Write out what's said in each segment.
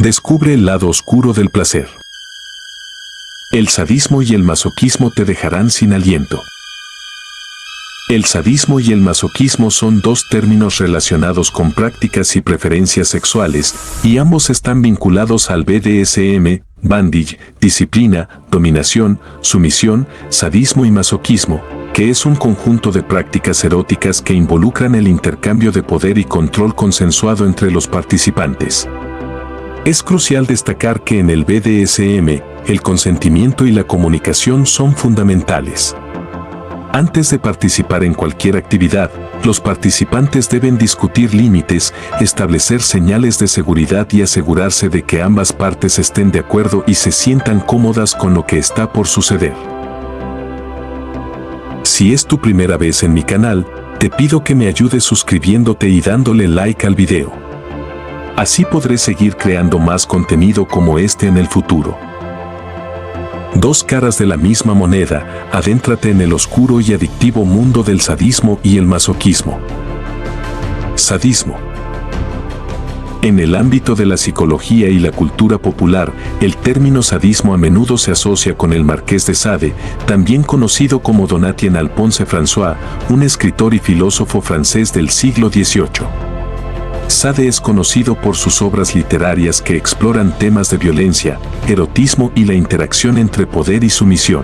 Descubre el lado oscuro del placer. El sadismo y el masoquismo te dejarán sin aliento. El sadismo y el masoquismo son dos términos relacionados con prácticas y preferencias sexuales, y ambos están vinculados al BDSM, bondage, disciplina, dominación, sumisión, sadismo y masoquismo, que es un conjunto de prácticas eróticas que involucran el intercambio de poder y control consensuado entre los participantes. Es crucial destacar que en el BDSM, el consentimiento y la comunicación son fundamentales. Antes de participar en cualquier actividad, los participantes deben discutir límites, establecer señales de seguridad y asegurarse de que ambas partes estén de acuerdo y se sientan cómodas con lo que está por suceder. Si es tu primera vez en mi canal, te pido que me ayudes suscribiéndote y dándole like al video. Así podré seguir creando más contenido como este en el futuro. Dos caras de la misma moneda, adéntrate en el oscuro y adictivo mundo del sadismo y el masoquismo. Sadismo. En el ámbito de la psicología y la cultura popular, el término sadismo a menudo se asocia con el Marqués de Sade, también conocido como Donatien Alphonse François, un escritor y filósofo francés del siglo XVIII. Sade es conocido por sus obras literarias que exploran temas de violencia, erotismo y la interacción entre poder y sumisión.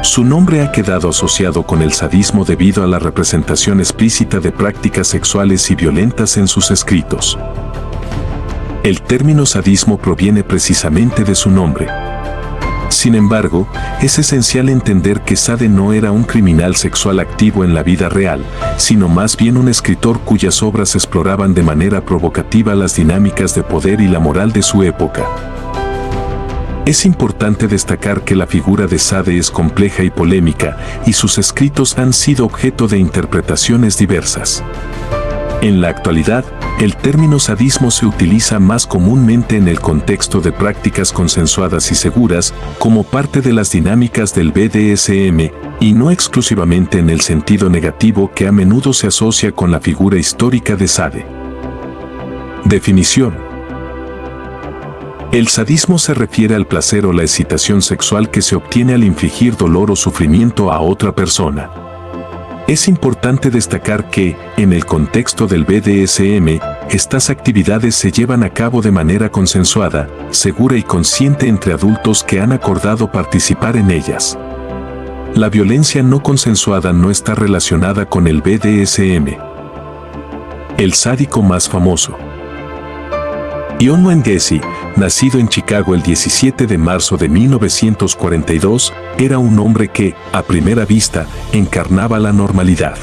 Su nombre ha quedado asociado con el sadismo debido a la representación explícita de prácticas sexuales y violentas en sus escritos. El término sadismo proviene precisamente de su nombre. Sin embargo, es esencial entender que Sade no era un criminal sexual activo en la vida real, sino más bien un escritor cuyas obras exploraban de manera provocativa las dinámicas de poder y la moral de su época. Es importante destacar que la figura de Sade es compleja y polémica, y sus escritos han sido objeto de interpretaciones diversas. En la actualidad, el término sadismo se utiliza más comúnmente en el contexto de prácticas consensuadas y seguras, como parte de las dinámicas del BDSM, y no exclusivamente en el sentido negativo que a menudo se asocia con la figura histórica de Sade. Definición. El sadismo se refiere al placer o la excitación sexual que se obtiene al infligir dolor o sufrimiento a otra persona. Es importante destacar que, en el contexto del BDSM, estas actividades se llevan a cabo de manera consensuada, segura y consciente entre adultos que han acordado participar en ellas. La violencia no consensuada no está relacionada con el BDSM. El sádico más famoso. Jon Wayne Gacy, nacido en Chicago el 17 de marzo de 1942, era un hombre que, a primera vista, encarnaba la normalidad.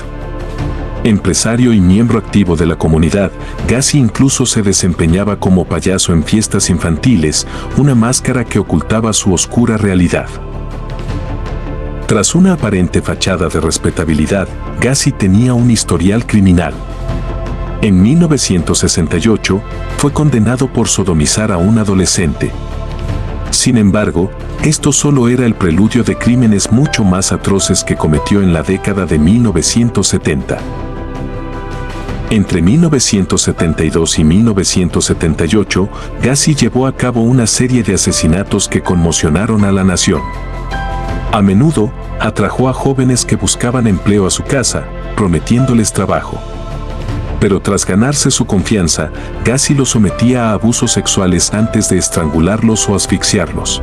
Empresario y miembro activo de la comunidad, Gacy incluso se desempeñaba como payaso en fiestas infantiles, una máscara que ocultaba su oscura realidad. Tras una aparente fachada de respetabilidad, Gacy tenía un historial criminal. En 1968, fue condenado por sodomizar a un adolescente. Sin embargo, esto solo era el preludio de crímenes mucho más atroces que cometió en la década de 1970. Entre 1972 y 1978, Gacy llevó a cabo una serie de asesinatos que conmocionaron a la nación. A menudo, atrajo a jóvenes que buscaban empleo a su casa, prometiéndoles trabajo. Pero tras ganarse su confianza, Gacy los sometía a abusos sexuales antes de estrangularlos o asfixiarlos.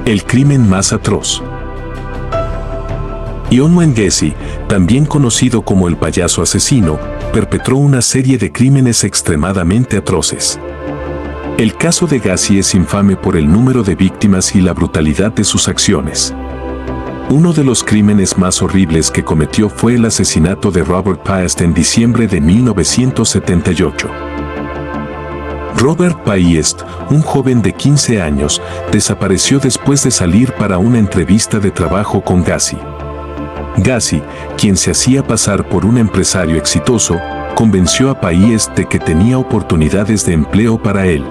El crimen más atroz. Jon Wayne Gacy, también conocido como el payaso asesino, perpetró una serie de crímenes extremadamente atroces. El caso de Gacy es infame por el número de víctimas y la brutalidad de sus acciones. Uno de los crímenes más horribles que cometió fue el asesinato de Robert Piest en diciembre de 1978. Robert Piest, un joven de 15 años, desapareció después de salir para una entrevista de trabajo con Gacy. Gacy, quien se hacía pasar por un empresario exitoso, convenció a Piest de que tenía oportunidades de empleo para él.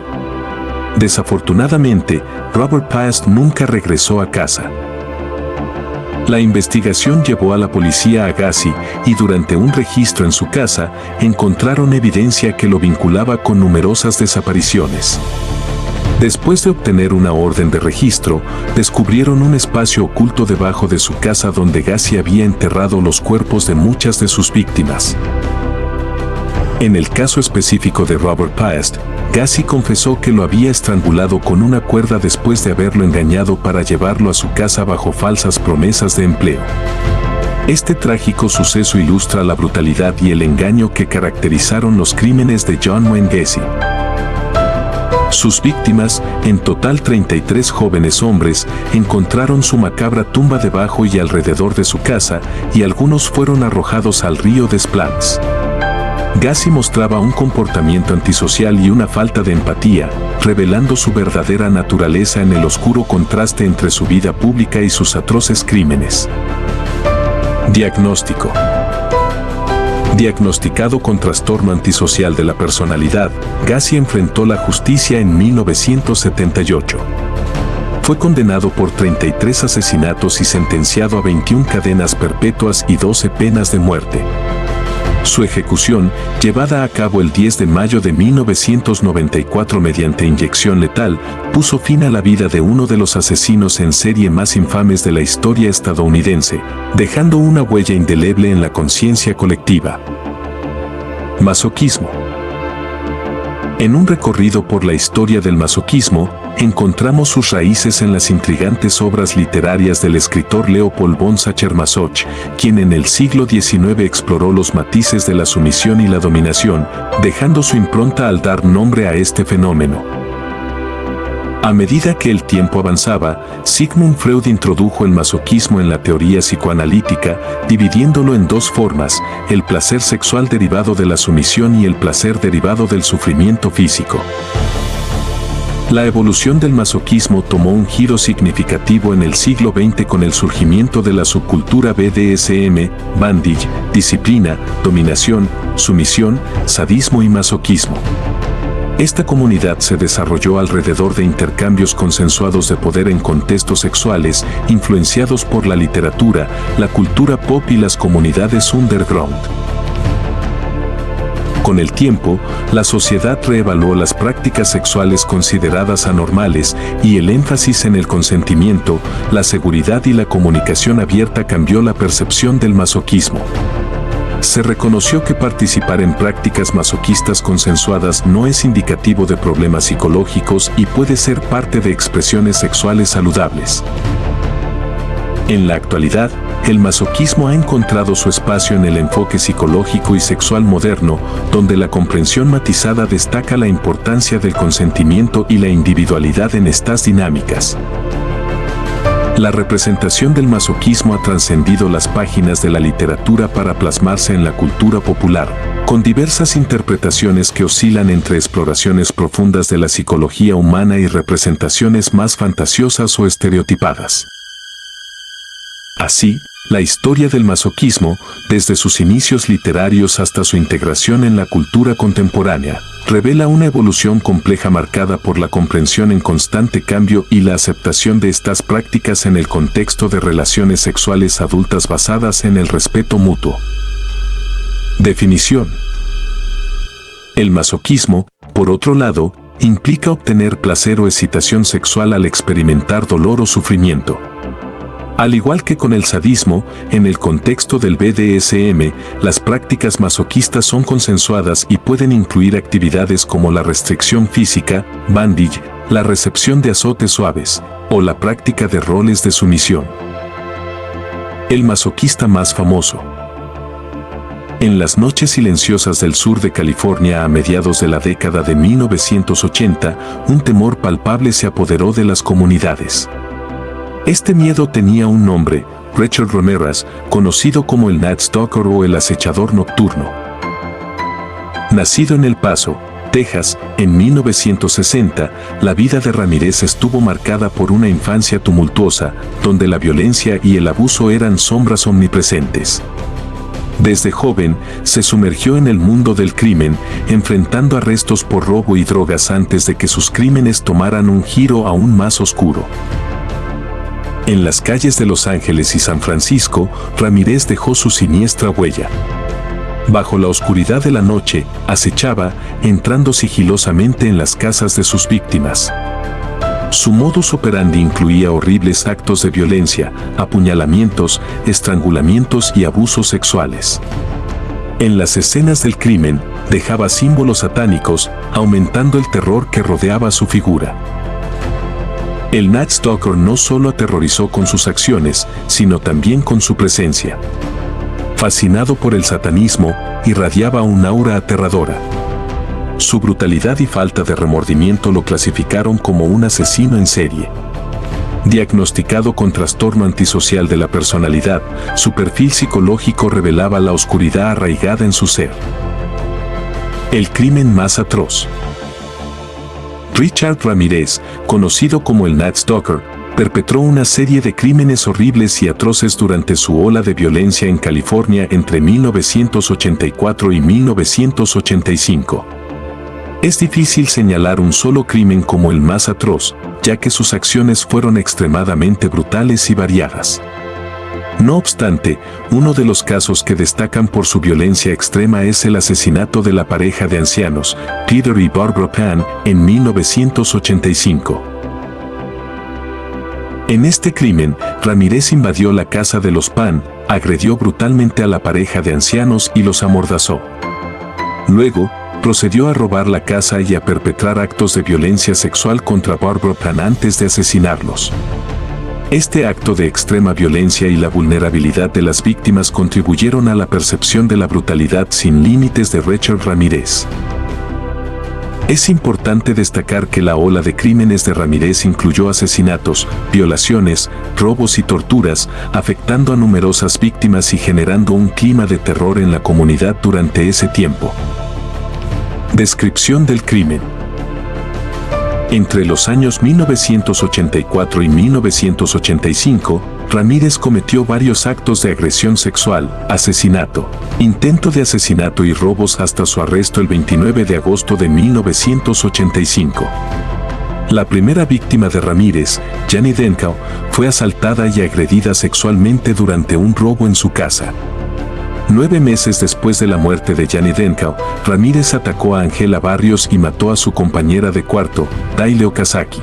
Desafortunadamente, Robert Piest nunca regresó a casa. La investigación llevó a la policía a Gacy y durante un registro en su casa encontraron evidencia que lo vinculaba con numerosas desapariciones. Después de obtener una orden de registro, descubrieron un espacio oculto debajo de su casa donde Gacy había enterrado los cuerpos de muchas de sus víctimas. En el caso específico de Robert Piest, Gacy confesó que lo había estrangulado con una cuerda después de haberlo engañado para llevarlo a su casa bajo falsas promesas de empleo. Este trágico suceso ilustra la brutalidad y el engaño que caracterizaron los crímenes de John Wayne Gacy. Sus víctimas, en total 33 jóvenes hombres, encontraron su macabra tumba debajo y alrededor de su casa, y algunos fueron arrojados al río Des Plaines. Gacy mostraba un comportamiento antisocial y una falta de empatía, revelando su verdadera naturaleza en el oscuro contraste entre su vida pública y sus atroces crímenes. Diagnóstico. Diagnosticado con trastorno antisocial de la personalidad, Gacy enfrentó la justicia en 1978. Fue condenado por 33 asesinatos y sentenciado a 21 cadenas perpetuas y 12 penas de muerte. Su ejecución, llevada a cabo el 10 de mayo de 1994 mediante inyección letal, puso fin a la vida de uno de los asesinos en serie más infames de la historia estadounidense, dejando una huella indeleble en la conciencia colectiva. Masoquismo. En un recorrido por la historia del masoquismo, encontramos sus raíces en las intrigantes obras literarias del escritor Leopold von Sacher-Masoch, quien en el siglo XIX exploró los matices de la sumisión y la dominación, dejando su impronta al dar nombre a este fenómeno. A medida que el tiempo avanzaba, Sigmund Freud introdujo el masoquismo en la teoría psicoanalítica, dividiéndolo en dos formas: el placer sexual derivado de la sumisión y el placer derivado del sufrimiento físico. La evolución del masoquismo tomó un giro significativo en el siglo XX con el surgimiento de la subcultura BDSM, bondage, disciplina, dominación, sumisión, sadismo y masoquismo. Esta comunidad se desarrolló alrededor de intercambios consensuados de poder en contextos sexuales, influenciados por la literatura, la cultura pop y las comunidades underground. Con el tiempo, la sociedad reevaluó las prácticas sexuales consideradas anormales y el énfasis en el consentimiento, la seguridad y la comunicación abierta cambió la percepción del masoquismo. Se reconoció que participar en prácticas masoquistas consensuadas no es indicativo de problemas psicológicos y puede ser parte de expresiones sexuales saludables. En la actualidad, el masoquismo ha encontrado su espacio en el enfoque psicológico y sexual moderno, donde la comprensión matizada destaca la importancia del consentimiento y la individualidad en estas dinámicas. La representación del masoquismo ha trascendido las páginas de la literatura para plasmarse en la cultura popular, con diversas interpretaciones que oscilan entre exploraciones profundas de la psicología humana y representaciones más fantasiosas o estereotipadas. Así, la historia del masoquismo, desde sus inicios literarios hasta su integración en la cultura contemporánea, revela una evolución compleja marcada por la comprensión en constante cambio y la aceptación de estas prácticas en el contexto de relaciones sexuales adultas basadas en el respeto mutuo. Definición. El masoquismo, por otro lado, implica obtener placer o excitación sexual al experimentar dolor o sufrimiento. Al igual que con el sadismo, en el contexto del BDSM, las prácticas masoquistas son consensuadas y pueden incluir actividades como la restricción física, bondage, la recepción de azotes suaves, o la práctica de roles de sumisión. El masoquista más famoso. En las noches silenciosas del sur de California a mediados de la década de 1980, un temor palpable se apoderó de las comunidades. Este miedo tenía un nombre: Richard Ramirez, conocido como el Night Stalker o el acechador nocturno. Nacido en El Paso, Texas, en 1960, la vida de Ramírez estuvo marcada por una infancia tumultuosa, donde la violencia y el abuso eran sombras omnipresentes. Desde joven, se sumergió en el mundo del crimen, enfrentando arrestos por robo y drogas antes de que sus crímenes tomaran un giro aún más oscuro. En las calles de Los Ángeles y San Francisco, Ramírez dejó su siniestra huella. Bajo la oscuridad de la noche, acechaba, entrando sigilosamente en las casas de sus víctimas. Su modus operandi incluía horribles actos de violencia, apuñalamientos, estrangulamientos y abusos sexuales. En las escenas del crimen, dejaba símbolos satánicos, aumentando el terror que rodeaba su figura. El Night Stalker no solo aterrorizó con sus acciones, sino también con su presencia. Fascinado por el satanismo, irradiaba un aura aterradora. Su brutalidad y falta de remordimiento lo clasificaron como un asesino en serie. Diagnosticado con trastorno antisocial de la personalidad, su perfil psicológico revelaba la oscuridad arraigada en su ser. El crimen más atroz. Richard Ramírez, conocido como el Night Stalker, perpetró una serie de crímenes horribles y atroces durante su ola de violencia en California entre 1984 y 1985. Es difícil señalar un solo crimen como el más atroz, ya que sus acciones fueron extremadamente brutales y variadas. No obstante, uno de los casos que destacan por su violencia extrema es el asesinato de la pareja de ancianos, Peter y Barbara Pan, en 1985. En este crimen, Ramírez invadió la casa de los Pan, agredió brutalmente a la pareja de ancianos y los amordazó. Luego, procedió a robar la casa y a perpetrar actos de violencia sexual contra Barbara Pan antes de asesinarlos. Este acto de extrema violencia y la vulnerabilidad de las víctimas contribuyeron a la percepción de la brutalidad sin límites de Richard Ramírez. Es importante destacar que la ola de crímenes de Ramírez incluyó asesinatos, violaciones, robos y torturas, afectando a numerosas víctimas y generando un clima de terror en la comunidad durante ese tiempo. Descripción del crimen. Entre los años 1984 y 1985, Ramírez cometió varios actos de agresión sexual, asesinato, intento de asesinato y robos hasta su arresto el 29 de agosto de 1985. La primera víctima de Ramírez, Jani Denkow, fue asaltada y agredida sexualmente durante un robo en su casa. 9 meses después de la muerte de Jani Denkow, Ramírez atacó a Angela Barrios y mató a su compañera de cuarto, Dayle Okazaki.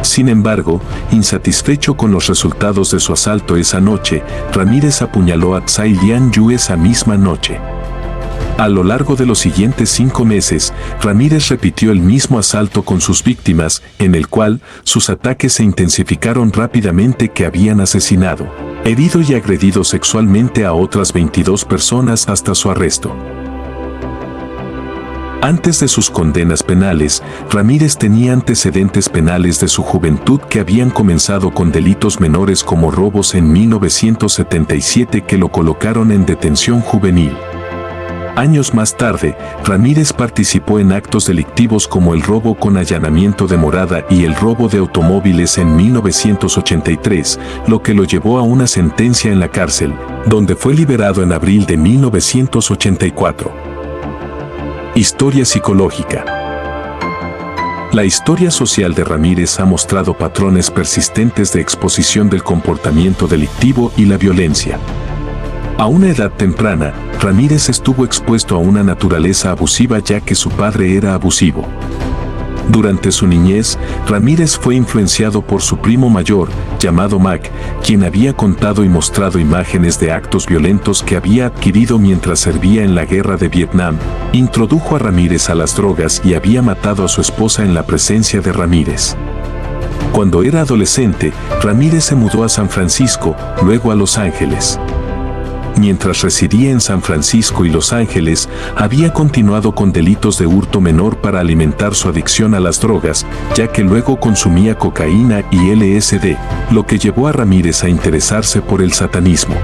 Sin embargo, insatisfecho con los resultados de su asalto esa noche, Ramírez apuñaló a Tsai Lian Yu esa misma noche. A lo largo de los siguientes 5 meses, Ramírez repitió el mismo asalto con sus víctimas, en el cual sus ataques se intensificaron rápidamente que habían asesinado, herido y agredido sexualmente a otras 22 personas hasta su arresto. Antes de sus condenas penales, Ramírez tenía antecedentes penales de su juventud que habían comenzado con delitos menores como robos en 1977 que lo colocaron en detención juvenil. Años más tarde, Ramírez participó en actos delictivos como el robo con allanamiento de morada y el robo de automóviles en 1983, lo que lo llevó a una sentencia en la cárcel, donde fue liberado en abril de 1984. Historia psicológica. La historia social de Ramírez ha mostrado patrones persistentes de exposición del comportamiento delictivo y la violencia. A una edad temprana, Ramírez estuvo expuesto a una naturaleza abusiva ya que su padre era abusivo. Durante su niñez, Ramírez fue influenciado por su primo mayor, llamado Mac, quien había contado y mostrado imágenes de actos violentos que había adquirido mientras servía en la guerra de Vietnam. Introdujo a Ramírez a las drogas y había matado a su esposa en la presencia de Ramírez. Cuando era adolescente, Ramírez se mudó a San Francisco, luego a Los Ángeles. Mientras residía en San Francisco y Los Ángeles, había continuado con delitos de hurto menor para alimentar su adicción a las drogas, ya que luego consumía cocaína y LSD, lo que llevó a Ramírez a interesarse por el satanismo.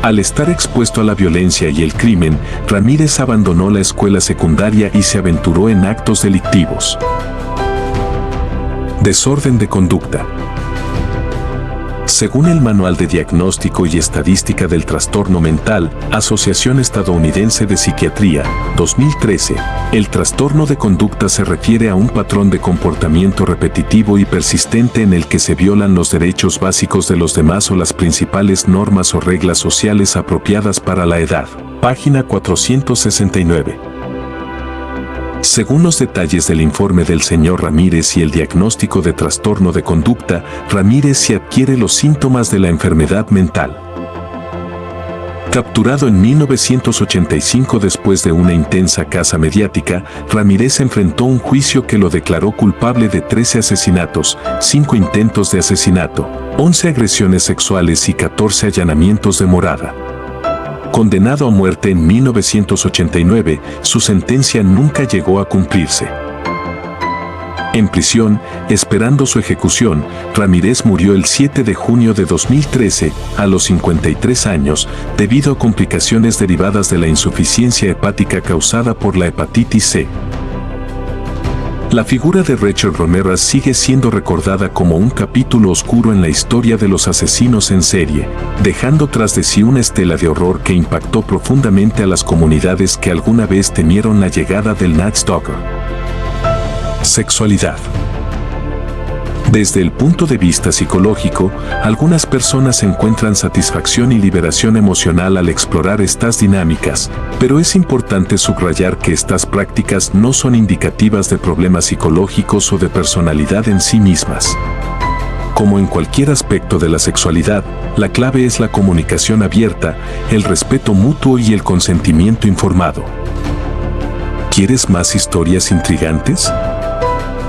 Al estar expuesto a la violencia y el crimen, Ramírez abandonó la escuela secundaria y se aventuró en actos delictivos. Desorden de conducta. Según el Manual de Diagnóstico y Estadística del Trastorno Mental, Asociación Estadounidense de Psiquiatría, 2013, el trastorno de conducta se refiere a un patrón de comportamiento repetitivo y persistente en el que se violan los derechos básicos de los demás o las principales normas o reglas sociales apropiadas para la edad. Página 469. Según los detalles del informe del señor Ramírez y el diagnóstico de trastorno de conducta, Ramírez se adquiere los síntomas de la enfermedad mental. Capturado en 1985 después de una intensa caza mediática, Ramírez enfrentó un juicio que lo declaró culpable de 13 asesinatos, 5 intentos de asesinato, 11 agresiones sexuales y 14 allanamientos de morada. Condenado a muerte en 1989, su sentencia nunca llegó a cumplirse. En prisión, esperando su ejecución, Ramírez murió el 7 de junio de 2013, a los 53 años, debido a complicaciones derivadas de la insuficiencia hepática causada por la hepatitis C. La figura de Rachel Romero sigue siendo recordada como un capítulo oscuro en la historia de los asesinos en serie, dejando tras de sí una estela de horror que impactó profundamente a las comunidades que alguna vez temieron la llegada del Night Stalker. Sexualidad. Desde el punto de vista psicológico, algunas personas encuentran satisfacción y liberación emocional al explorar estas dinámicas, pero es importante subrayar que estas prácticas no son indicativas de problemas psicológicos o de personalidad en sí mismas. Como en cualquier aspecto de la sexualidad, la clave es la comunicación abierta, el respeto mutuo y el consentimiento informado. ¿Quieres más historias intrigantes?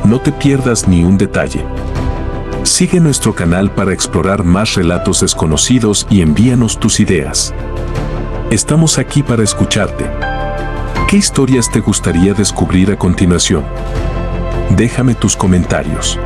No te pierdas ni un detalle. Sigue nuestro canal para explorar más relatos desconocidos y envíanos tus ideas. Estamos aquí para escucharte. ¿Qué historias te gustaría descubrir a continuación? Déjame tus comentarios.